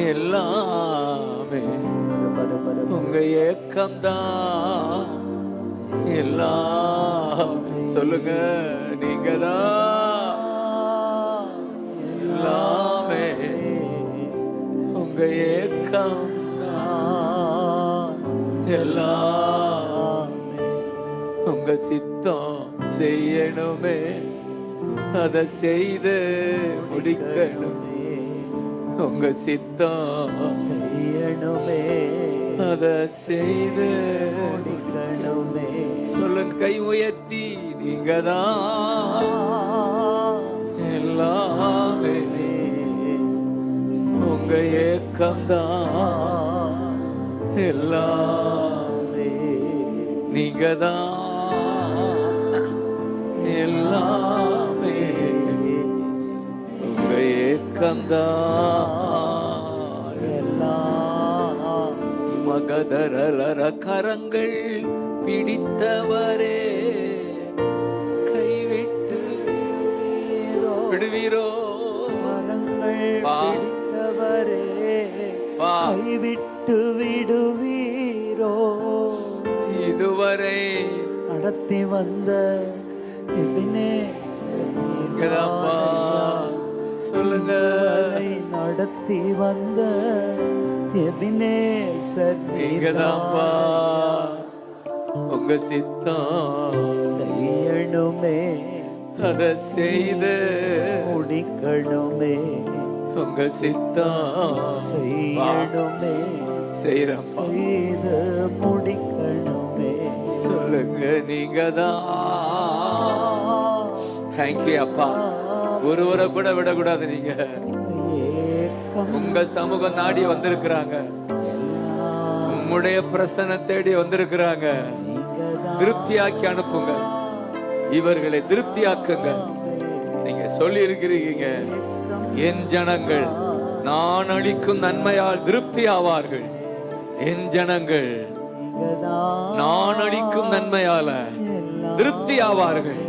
எல்லாமே உங்க ஏக்கம்தான். எல்லாமே சொல்லுங்க, நீங்கதான் எல்லாமே. உங்க ஏக்கம் எல்லாமே. உங்க சித்தம் செய்யணுமே, அதை செய்து முடிக்கணுமே. உங்க சித்தம் செய்யணுமே, அதை செய்து முடிக்கணுமே. சொல்லுங்க கை உயர்த்தி, நீங்கதான் எல்லாமே. உங்க ஏக்கம்தான் எல்லாமே. நீங்கதான் எல்லாமே. உங்க ஏக்கம்தான் எல்லாம். மகதரலர கரங்கள் பிடித்தவரே, கைவிட்டு விடுவீரோ? கரங்கள் பிடித்தவரே, கைவிட்டு விடுவீரோ? இதுவரை நடத்தி வந்த சொல்லுங்க, நடத்தி வந்த எபினேசர் நீங்கதாப்பா. உங்க சித்தம் செய்யணுமே, அதை செய்து முடிக்கணுமே. உங்க சித்தம் செய்யணுமே, செய்து முடிக்கணுமே. சொல்லுங்க, நீங்கதான். தேங்க்யூ அப்பா. ஒருவரை கூட விடக்கூடாது. நீங்க உங்க சமூகம் நாடி வந்திருக்கிறாங்க, உம்முடைய பிரசன்ன தேடி வந்திருக்கிறாங்க. திருப்தியாக்கி அனுப்புங்க, இவர்களை திருப்தியாக்குங்க. நீங்க சொல்லி இருக்கிறீங்க, என் ஜனங்கள் நான் அளிக்கும் நன்மையால் திருப்தி ஆவார்கள். என் ஜனங்கள் நான் அளிக்கும் நன்மையால திருப்தி ஆவார்கள்.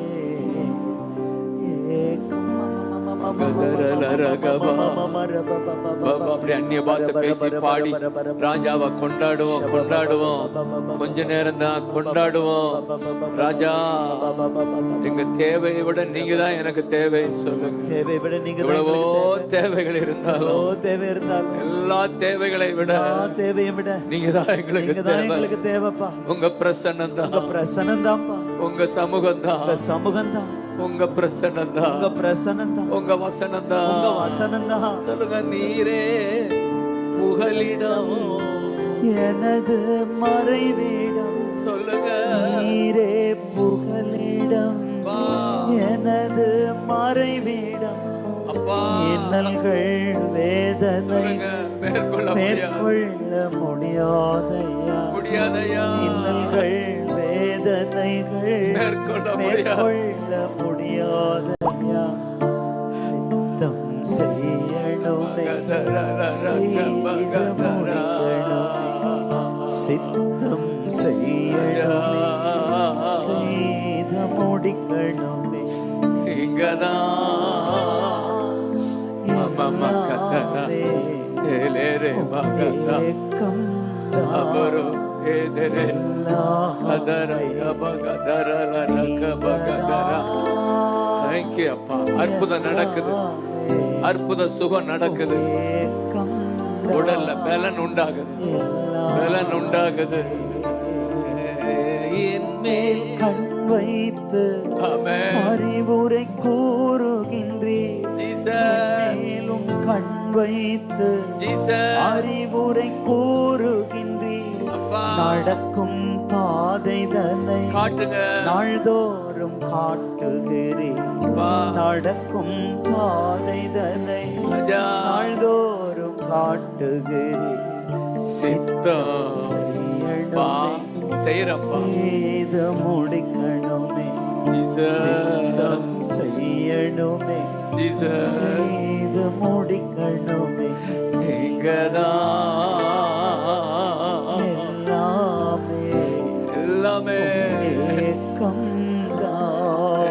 அந்நிய பாஷை பேசி பாடி ராஜாவை கொண்டாடுவோம், கொண்டாடுவோம். கொஞ்ச நேரம் தான் கொண்டாடுவோம். ராஜா, எங்க தேவையை விட நீங்க தான் எனக்கு தேவைன்னு சொல்லுங்க. எவ்வளவோ தேவைகள் இருந்தாலும், எல்லா தேவைகளை விட நீங்க தான் எங்களுக்கு தேவைப்பா. உங்க பிரசன்னம் தான், உங்க சமூகம் தான், உங்க பிரசன்னம் தான், உங்க வசனம் தான். சொல்லுங்க, நீரே புகலிடம், எனது மறைவிடம். சொல்லுங்க, நீரே புகலிடம், எனது மறைவிடம். இன்னல்கள் வேதனைகள் மேற்கொள்ள முடியாதையா, இன்னல்கள் வேதனைகள் மேற்கொள்ள முடியாதையா. சித்தம் செய்யணுமே, செய்து முடிக்கணுமே. சித்தம் செய்யணுமே, செய்து முடிக்கணுமே. நீங்கதான் அற்புதம் நடக்குது, அற்புத சுகம் நடக்குது. உடல்ல பலன் உண்டாகுது, பலன் உண்டாகுது. என் மேல் கண் வைத்து அறிவுரை கூறுகின்றேன், மேலும் கண் வைத்து அறிவுரை கூறுகின்றேன். நடக்கும் பாதை தன்னை நாள்தோறும் காட்டுகிறேன். நடக்கும் பாதை தன்னை நாள்தோறும் காட்டுகிறேன். சித்தம் செய்து முடிக்கணுமே, சித்தம் செய்யணுமே, செய்து முடிக்கணுமே. எல்லாமே எல்லாமே ஏக்கம்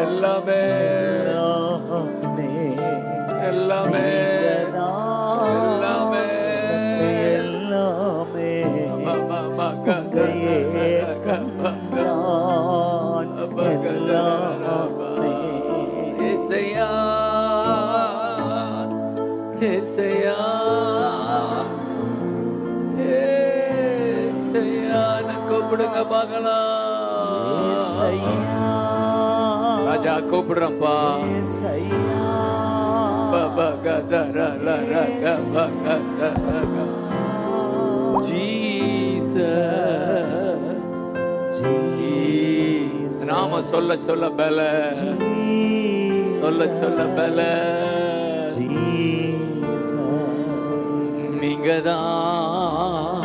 எல்லாமே எல்லாமே எல்லாமே ஏசையா ஏசையான்னு கூப்பிடுங்க பார்க்கலாம். ஏசையா ராஜா கூப்பிடுறப்பா. ஏசையா நாம சொல்ல சொல்ல பல, சொல்ல சொல்ல பல. நீங்கதான்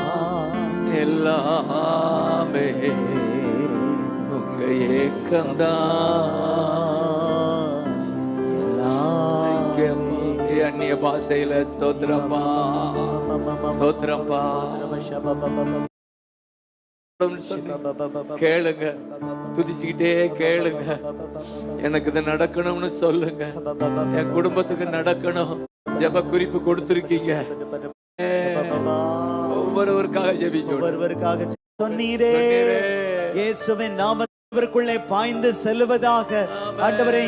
எல்லாமே, உங்க ஏக்கம்தான் அந்நிய பாஷையில ஸ்தோத்திரப்பா ஸ்தோத்திரப்பா. கேளுங்க, துதிச்சுக்கிட்டே கேளுங்க. எனக்கு இது நடக்கணும்னு சொல்லுங்க. என் குடும்பத்துக்கு நடக்கணும். ஜெப குறிப்பு கொடுத்திருக்கீங்க. ஒவ்வொருவருக்காக ஜெபிச்சு, ஒவ்வொருவருக்காக சொன்னீரே. இயேசுவின் நாமத்திற்குள்ளே பாய்ந்து செல்வதாக ஆண்டவரே.